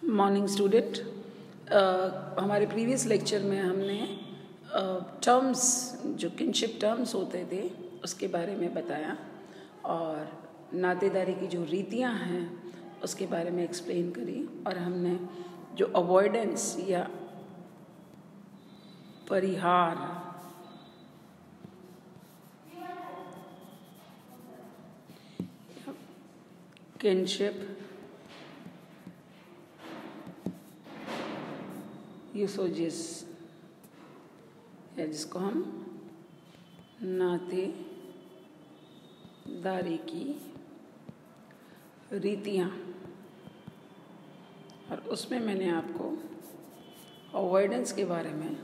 Morning student. हमारे previous lecture में हमने टर्म्स जो किनशिप टर्म्स होते थे उसके बारे में बताया और नातेदारी की जो रीतियां हैं उसके बारे में एक्सप्लेन करी और हमने जो अवॉइडेंस या परिहार किनशिप यूसेजेस या जिसको हम नातेदारी की रीतियाँ, और उसमें मैंने आपको अवॉइडेंस के बारे में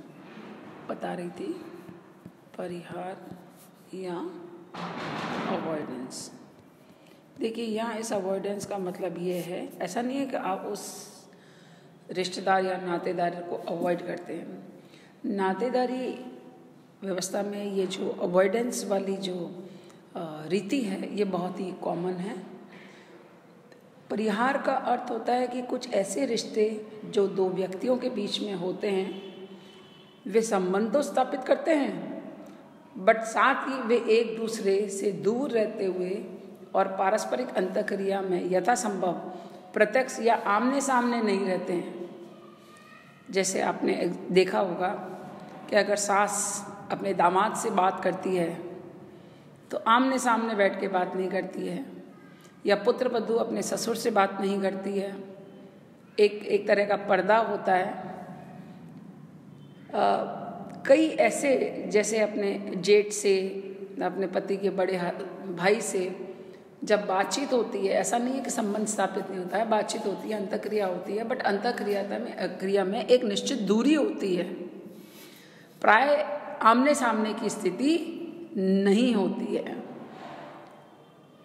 बता रही थी, परिहार या अवॉइडेंस। देखिए यहाँ इस अवॉइडेंस का मतलब ये है, ऐसा नहीं है कि आप उस रिश्तेदार या नातेदार को अवॉइड करते हैं। नातेदारी व्यवस्था में ये जो अवॉइडेंस वाली जो रीति है ये बहुत ही कॉमन है। परिहार का अर्थ होता है कि कुछ ऐसे रिश्ते जो दो व्यक्तियों के बीच में होते हैं वे संबंध तो स्थापित करते हैं, बट साथ ही वे एक दूसरे से दूर रहते हुए और पारस्परिक अंतःक्रिया में यथासंभव प्रत्यक्ष या आमने सामने नहीं रहते हैं। जैसे आपने देखा होगा कि अगर सास अपने दामाद से बात करती है तो आमने सामने बैठ के बात नहीं करती है, या पुत्र वधू अपने ससुर से बात नहीं करती है। एक तरह का पर्दा होता है। कई ऐसे, जैसे अपने जेठ से, अपने पति के बड़े भाई से जब बातचीत होती है, ऐसा नहीं है कि संबंध स्थापित नहीं होता है, बातचीत होती है, अंतःक्रिया होती है, बट अंतःक्रिया में एक निश्चित दूरी होती है। प्राय आमने सामने की स्थिति नहीं होती है।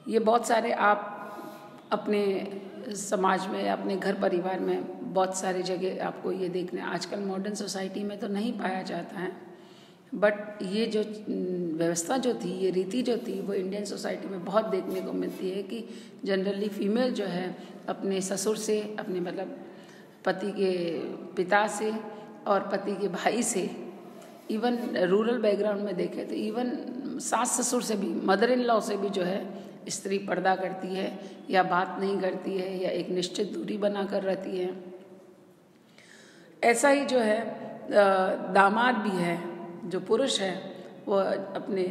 ये बहुत सारे आप अपने समाज में, अपने घर परिवार में बहुत सारी जगह आपको ये देखने, आजकल मॉडर्न सोसाइटी में तो नहीं पाया जाता है, बट ये जो व्यवस्था जो थी, ये रीति जो थी, वो इंडियन सोसाइटी में बहुत देखने को मिलती है कि जनरली फीमेल जो है अपने ससुर से, अपने मतलब पति के पिता से और पति के भाई से, इवन रूरल बैकग्राउंड में देखें तो इवन सास ससुर से भी, मदर इन लॉ से भी जो है स्त्री पर्दा करती है या बात नहीं करती है या एक निश्चित दूरी बनाकर रहती है। ऐसा ही जो है दामाद भी है, जो पुरुष है वो अपने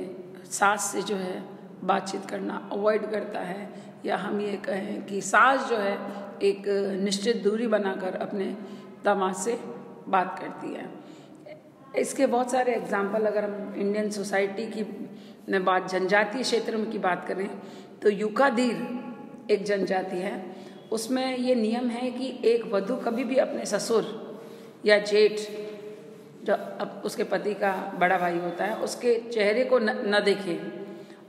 सास से जो है बातचीत करना अवॉइड करता है, या हम ये कहें कि सास जो है एक निश्चित दूरी बनाकर अपने दामाद से बात करती है। इसके बहुत सारे एग्जाम्पल, अगर हम इंडियन सोसाइटी की बात, जनजातीय क्षेत्र में की बात करें तो यूकाधीर एक जनजाति है, उसमें ये नियम है कि एक वधू कभी भी अपने ससुर या जेठ, जो अब उसके पति का बड़ा भाई होता है, उसके चेहरे को न देखे,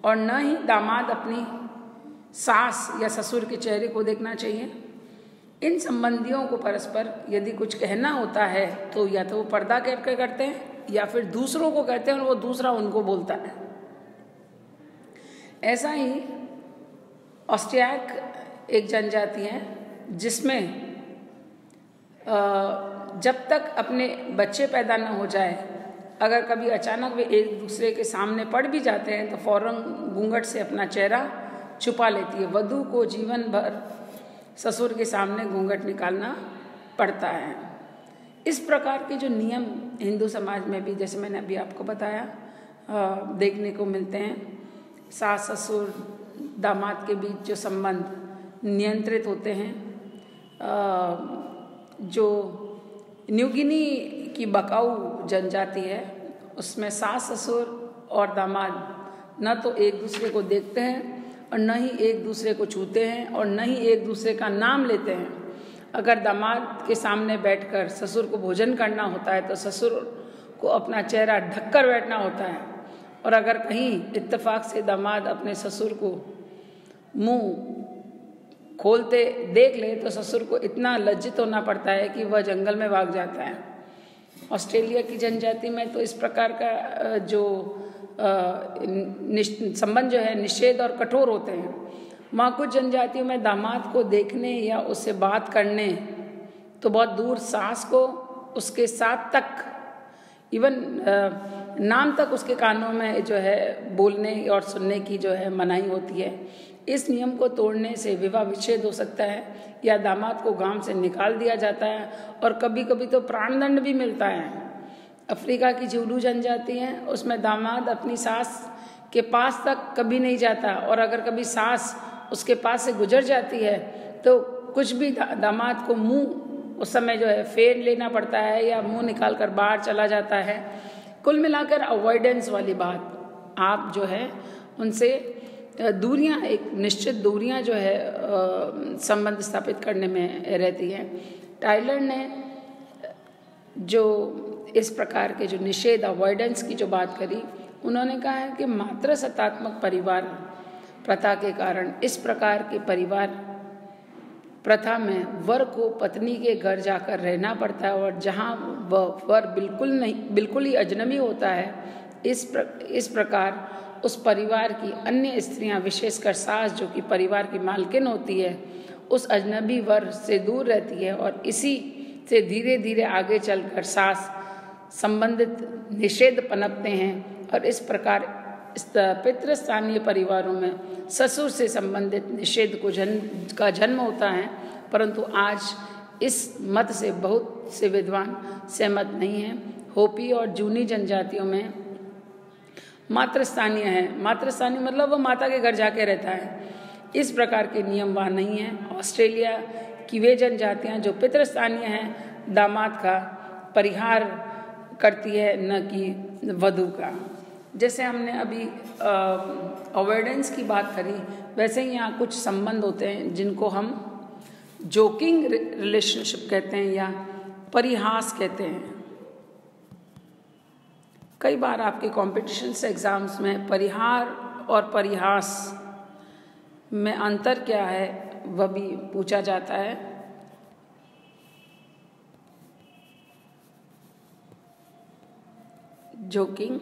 और न ही दामाद अपनी सास या ससुर के चेहरे को देखना चाहिए। इन संबंधियों को परस्पर यदि कुछ कहना होता है तो या तो वो पर्दा करके करते हैं या फिर दूसरों को कहते हैं और वो दूसरा उनको बोलता है। ऐसा ही ऑस्ट्रियाक एक जनजाति है जिसमें जब तक अपने बच्चे पैदा न हो जाए, अगर कभी अचानक वे एक दूसरे के सामने पड़ भी जाते हैं तो फौरन घूंघट से अपना चेहरा छुपा लेती है। वधू को जीवन भर ससुर के सामने घूंघट निकालना पड़ता है। इस प्रकार के जो नियम हिंदू समाज में भी, जैसे मैंने अभी आपको बताया, देखने को मिलते हैं। सास ससुर दामाद के बीच जो संबंध नियंत्रित होते हैं। जो न्यू गिनी की बकाऊ जनजाति है उसमें सास ससुर और दामाद न तो एक दूसरे को देखते हैं और न ही एक दूसरे को छूते हैं और न ही एक दूसरे का नाम लेते हैं। अगर दामाद के सामने बैठकर ससुर को भोजन करना होता है तो ससुर को अपना चेहरा ढककर बैठना होता है, और अगर कहीं इत्तेफाक से दामाद अपने ससुर को मुंह खोलते देख ले तो ससुर को इतना लज्जित होना पड़ता है कि वह जंगल में भाग जाता है। ऑस्ट्रेलिया की जनजाति में तो इस प्रकार का जो संबंध जो है निषेध और कठोर होते हैं। वहाँ कुछ जनजातियों में दामाद को देखने या उससे बात करने तो बहुत दूर सास को उसके साथ तक, इवन नाम तक उसके कानों में जो है बोलने और सुनने की जो है मनाही होती है। इस नियम को तोड़ने से विवाह विच्छेद हो सकता है या दामाद को गांव से निकाल दिया जाता है और कभी कभी तो प्राणदंड भी मिलता है। अफ्रीका की झूलू जनजाति है, उसमें दामाद अपनी सास के पास तक कभी नहीं जाता, और अगर कभी सास उसके पास से गुजर जाती है तो कुछ भी दामाद को मुंह उस समय जो है फेर लेना पड़ता है या मुंह निकाल कर बाहर चला जाता है। कुल मिलाकर अवॉइडेंस वाली बात, आप जो है उनसे दूरियां, एक निश्चित दूरियां जो है संबंध स्थापित करने में रहती हैं। टाइलर ने जो इस प्रकार के जो निषेध, अवॉइडेंस की जो बात करी, उन्होंने कहा है कि मात्र सत्तात्मक परिवार प्रथा के कारण इस प्रकार के परिवार प्रथा में वर को पत्नी के घर जाकर रहना पड़ता है, और जहां वह वर बिल्कुल ही अजनबी होता है, इस प्रकार उस परिवार की अन्य स्त्रियां, विशेषकर सास जो कि परिवार की मालकिन होती है, उस अजनबी वर से दूर रहती है, और इसी से धीरे धीरे आगे चलकर सास संबंधित निषेध पनपते हैं। और इस प्रकार पितृस्थानीय परिवारों में ससुर से संबंधित निषेध का जन्म होता है। परंतु आज इस मत से बहुत से विद्वान सहमत नहीं हैं। होपी और जूनी जनजातियों में मातृस्थानीय है, मातृस्थानीय मतलब वो माता के घर जाके रहता है, इस प्रकार के नियम वहाँ नहीं हैं। ऑस्ट्रेलिया की वे जनजातियाँ जो पितृस्थानीय हैं, दामाद का परिहार करती है, न कि वधू का। जैसे हमने अभी अवॉइडेंस की बात करी, वैसे ही यहाँ कुछ संबंध होते हैं जिनको हम जोकिंग रिलेशनशिप कहते हैं या परिहास कहते हैं। कई बार आपके कॉम्पिटिशन्स एग्जाम्स में परिहार और परिहास में अंतर क्या है वह भी पूछा जाता है। जोकिंग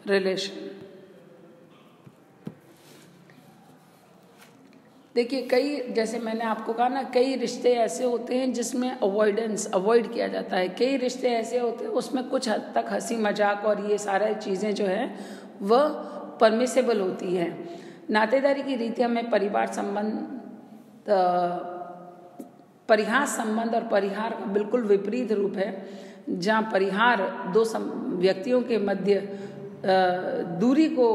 रिलेशन, देखिए कई, जैसे मैंने आपको कहा ना, कई रिश्ते ऐसे होते हैं जिसमें अवॉइड किया जाता है। कई रिश्ते ऐसे होते हैं उसमें कुछ हद तक हंसी मजाक और ये सारी चीज़ें जो है वह परमिसेबल होती है। नातेदारी की रीतियों में परिवार संबंध, परिहास संबंध और परिहार का बिल्कुल विपरीत रूप है। जहाँ परिहार दो व्यक्तियों के मध्य दूरी को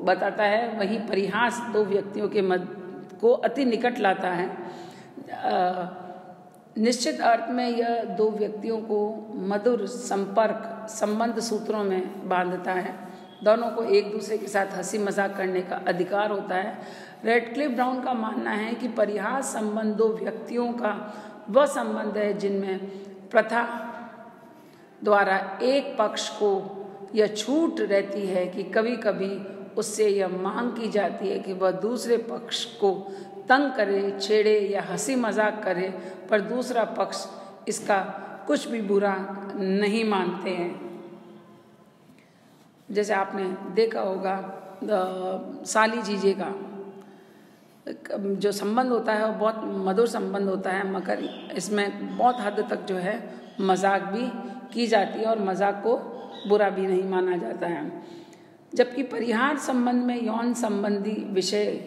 बताता है, वहीं परिहास दो व्यक्तियों के मध्य को अति निकट लाता है। निश्चित अर्थ में यह दो व्यक्तियों को मधुर संपर्क संबंध सूत्रों में बांधता है। दोनों को एक दूसरे के साथ हंसी मजाक करने का अधिकार होता है। रेडक्लिफ ब्राउन का मानना है कि परिहास संबंध दो व्यक्तियों का वह संबंध है जिनमें प्रथा द्वारा एक पक्ष को यह छूट रहती है कि कभी कभी उससे यह मांग की जाती है कि वह दूसरे पक्ष को तंग करे, छेड़े या हंसी मजाक करे, पर दूसरा पक्ष इसका कुछ भी बुरा नहीं मानते हैं। जैसे आपने देखा होगा साली जीजे का जो संबंध होता है वो बहुत मधुर संबंध होता है, मगर इसमें बहुत हद तक जो है मजाक भी की जाती है और मजाक को बुरा भी नहीं माना जाता है। जबकि परिहार संबंध में यौन संबंधी विषय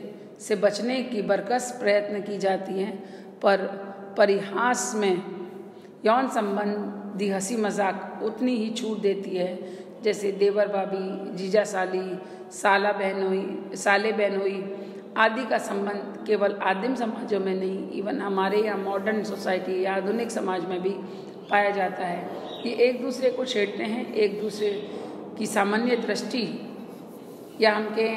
से बचने की बरकस प्रयत्न की जाती है, पर परिहास में यौन संबंधी हंसी मजाक उतनी ही छूट देती है जैसे देवर भाभी, जीजा साली, साला बहनोई, साले बहनोई आदि का संबंध केवल आदिम समाजों में नहीं, इवन हमारे यहाँ मॉडर्न सोसाइटी या आधुनिक समाज में भी पाया जाता है कि एक दूसरे को छेड़ते हैं, एक दूसरे की सामान्य दृष्टि या हमके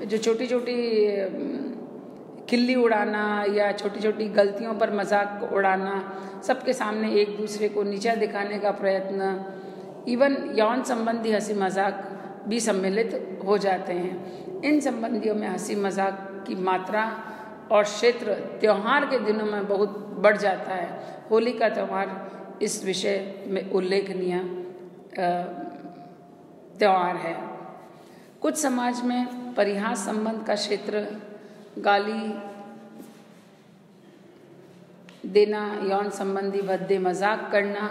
जो छोटी छोटी खिल्ली उड़ाना या छोटी छोटी गलतियों पर मजाक उड़ाना, सबके सामने एक दूसरे को नीचा दिखाने का प्रयत्न, इवन यौन संबंधी हंसी मजाक भी सम्मिलित हो जाते हैं। इन संबंधियों में हंसी मजाक की मात्रा और क्षेत्र त्योहार के दिनों में बहुत बढ़ जाता है। होली का त्यौहार इस विषय में उल्लेखनीय त्यौहार है। कुछ समाज में परिहास संबंध का क्षेत्र गाली देना, यौन संबंधी भद्दे मजाक करना,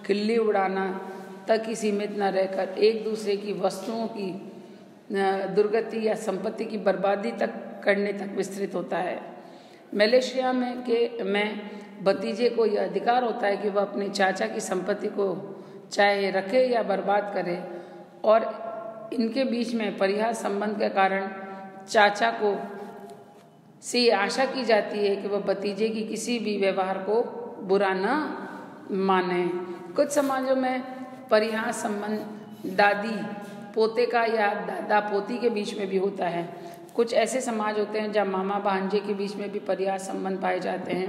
खिल्ली उड़ाना तक ही सीमित न रहकर एक दूसरे की वस्तुओं की दुर्गति या संपत्ति की बर्बादी तक करने तक विस्तृत होता है। मलेशिया में भतीजे को यह अधिकार होता है कि वह अपने चाचा की संपत्ति को चाहे रखे या बर्बाद करे, और इनके बीच में परिहास संबंध के कारण चाचा को से ये आशा की जाती है कि वह भतीजे की किसी भी व्यवहार को बुरा न माने। कुछ समाजों में परिहास संबंध दादी पोते का या दादा पोती के बीच में भी होता है। कुछ ऐसे समाज होते हैं जहाँ मामा भांजे के बीच में भी परिहास संबंध पाए जाते हैं।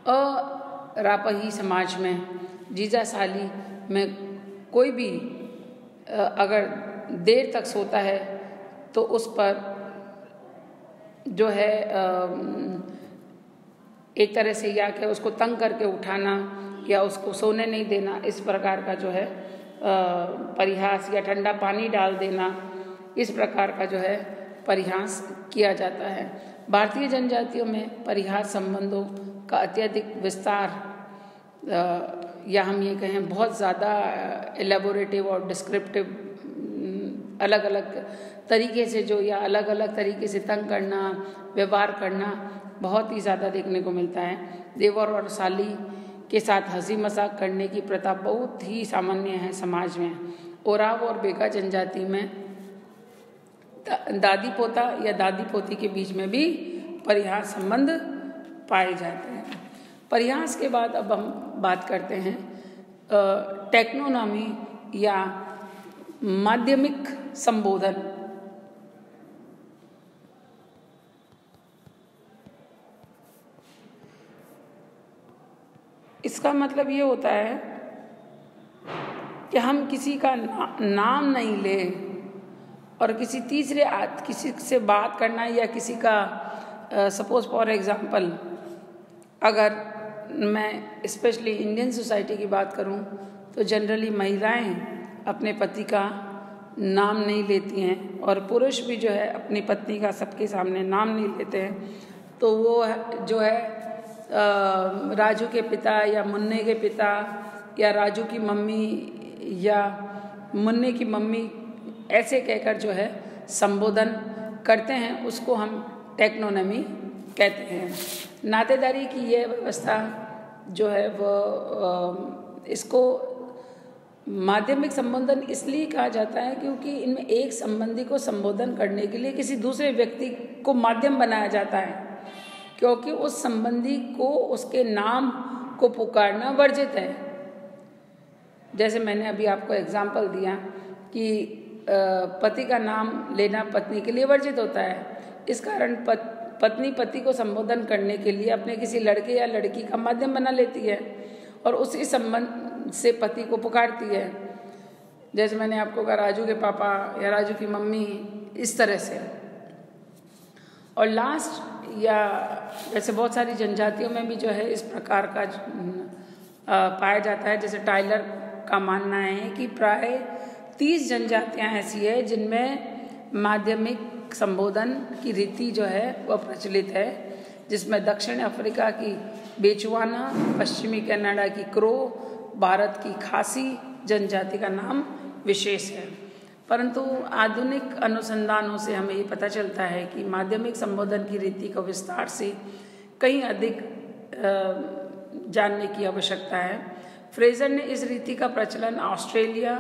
अरापही समाज में जीजा साली में कोई भी अगर देर तक सोता है तो उस पर जो है एक तरह से या कि उसको तंग करके उठाना या उसको सोने नहीं देना, इस प्रकार का जो है परिहास, या ठंडा पानी डाल देना, इस प्रकार का जो है परिहास किया जाता है। भारतीय जनजातियों में परिहास संबंधों का अत्यधिक विस्तार या हम ये कहें बहुत ज़्यादा एलेबोरेटिव और डिस्क्रिप्टिव अलग अलग तरीके से जो या अलग अलग तरीके से तंग करना, व्यवहार करना बहुत ही ज़्यादा देखने को मिलता है। देवर और साली के साथ हंसी मजाक करने की प्रथा बहुत ही सामान्य है समाज में। ओराव और बेगा जनजाति में दादी पोता या दादी पोती के बीच में भी परिहास संबंध पाए जाते हैं। परिहास के बाद अब हम बात करते हैं टेक्नोनॉमी या माध्यमिक संबोधन। इसका मतलब ये होता है कि हम किसी का नाम नहीं ले और किसी तीसरे किसी से बात करना या किसी का सपोज फॉर एग्जांपल अगर मैं स्पेशली इंडियन सोसाइटी की बात करूं तो जनरली महिलाएं अपने पति का नाम नहीं लेती हैं और पुरुष भी जो है अपनी पत्नी का सबके सामने नाम नहीं लेते हैं। तो वो जो है राजू के पिता या मुन्ने के पिता या राजू की मम्मी या मुन्ने की मम्मी ऐसे कहकर जो है संबोधन करते हैं, उसको हम टेक्नोनॉमी कहते हैं। नातेदारी की ये व्यवस्था जो है वो इसको माध्यमिक संबोधन इसलिए कहा जाता है क्योंकि इनमें एक संबंधी को संबोधन करने के लिए किसी दूसरे व्यक्ति को माध्यम बनाया जाता है, क्योंकि उस संबंधी को उसके नाम को पुकारना वर्जित है। जैसे मैंने अभी आपको एग्जाम्पल दिया कि पति का नाम लेना पत्नी के लिए वर्जित होता है। इस कारण पत्नी पति को संबोधन करने के लिए अपने किसी लड़के या लड़की का माध्यम बना लेती है और उसी संबंध से पति को पुकारती है। जैसे मैंने आपको कहा राजू के पापा या राजू की मम्मी, इस तरह से। और लास्ट या वैसे बहुत सारी जनजातियों में भी जो है इस प्रकार का पाया जाता है। जैसे टाइलर का मानना है कि प्राय 30 जनजातियां ऐसी है जिनमें माध्यमिक संबोधन की रीति जो है वह प्रचलित है, जिसमें दक्षिण अफ्रीका की बेचुआना, पश्चिमी कनाडा की क्रो, भारत की खासी जनजाति का नाम विशेष है। परंतु आधुनिक अनुसंधानों से हमें ये पता चलता है कि माध्यमिक संबोधन की रीति को विस्तार से कहीं अधिक जानने की आवश्यकता है। फ्रेजर ने इस रीति का प्रचलन ऑस्ट्रेलिया,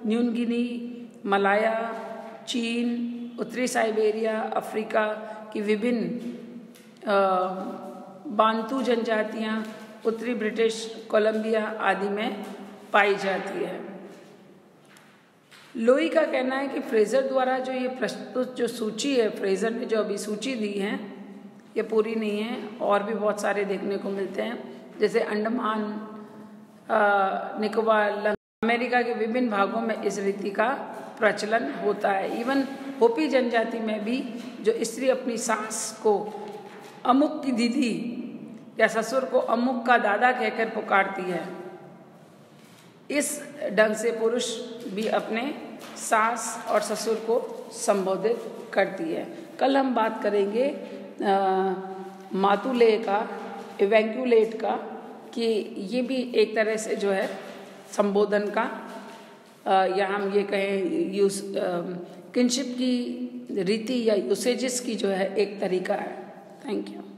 न्यू गिनी, मलाया, चीन, उत्तरी साइबेरिया, अफ्रीका की विभिन्न बांतू जनजातियां, उत्तरी ब्रिटिश कोलंबिया आदि में पाई जाती है। लोई का कहना है कि फ्रेजर द्वारा जो ये प्रस्तुत जो सूची है, फ्रेजर ने जो अभी सूची दी है ये पूरी नहीं है, और भी बहुत सारे देखने को मिलते हैं। जैसे अंडमान, निकोबार, अमेरिका के विभिन्न भागों में इस रीति का प्रचलन होता है। इवन होपी जनजाति में भी जो स्त्री अपनी सास को अमुक की दीदी या ससुर को अमुक का दादा कहकर पुकारती है, इस ढंग से पुरुष भी अपने सास और ससुर को संबोधित करती है। कल हम बात करेंगे मातुले का, इवैंक्यूलेट का, कि ये भी एक तरह से जो है संबोधन का, या हम ये कहें यूज किनशिप की रीति या यूसेजेस की जो है एक तरीका है। Thank you.